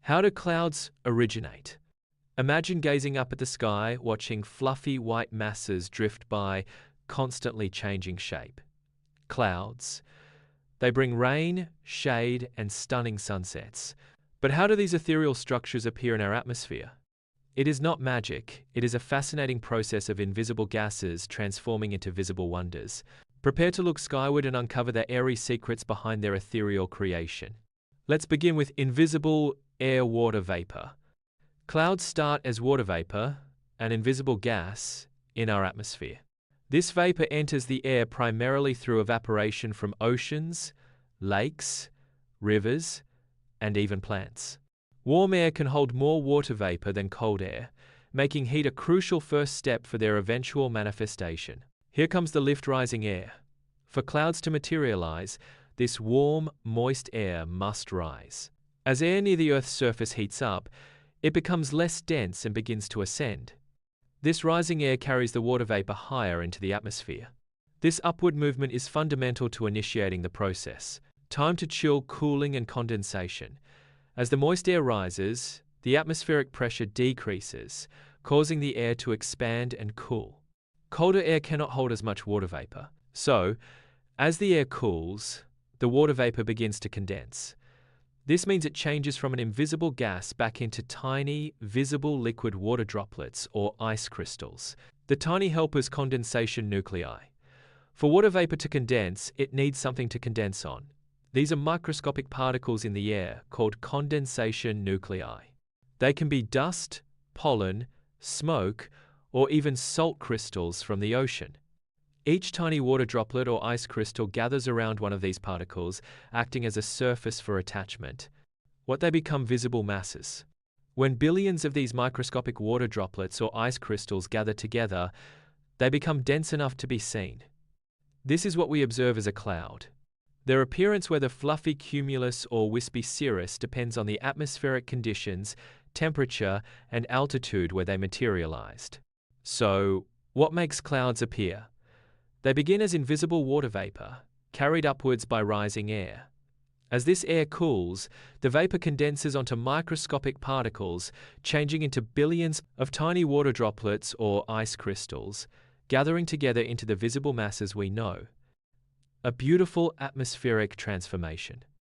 How do clouds originate? Imagine gazing up at the sky, watching fluffy white masses drift by, constantly changing shape. Clouds. They bring rain, shade, and stunning sunsets. But how do these ethereal structures appear in our atmosphere? It is not magic. It is a fascinating process of invisible gases transforming into visible wonders. Prepare to look skyward and uncover the airy secrets behind their ethereal creation. Let's begin with invisible air-water vapor. Clouds start as water vapor, an invisible gas, in our atmosphere. This vapor enters the air primarily through evaporation from oceans, lakes, rivers, and even plants. Warm air can hold more water vapor than cold air, making heat a crucial first step for their eventual manifestation. Here comes the lift-rising air. For clouds to materialize, this warm, moist air must rise. As air near the Earth's surface heats up, it becomes less dense and begins to ascend. This rising air carries the water vapor higher into the atmosphere. This upward movement is fundamental to initiating the process. Time to chill, cooling, and condensation. As the moist air rises, the atmospheric pressure decreases, causing the air to expand and cool. Colder air cannot hold as much water vapor. So, as the air cools, the water vapor begins to condense. This means it changes from an invisible gas back into tiny, visible liquid water droplets or ice crystals. The tiny helpers condensation nuclei. For water vapor to condense, it needs something to condense on. These are microscopic particles in the air called condensation nuclei. They can be dust, pollen, smoke, or even salt crystals from the ocean. Each tiny water droplet or ice crystal gathers around one of these particles, acting as a surface for attachment. What they become visible masses. When billions of these microscopic water droplets or ice crystals gather together, they become dense enough to be seen. This is what we observe as a cloud. Their appearance, whether fluffy cumulus or wispy cirrus, depends on the atmospheric conditions, temperature, and altitude where they materialized. So, what makes clouds appear? They begin as invisible water vapor, carried upwards by rising air. As this air cools, the vapor condenses onto microscopic particles, changing into billions of tiny water droplets or ice crystals, gathering together into the visible masses we know. A beautiful atmospheric transformation.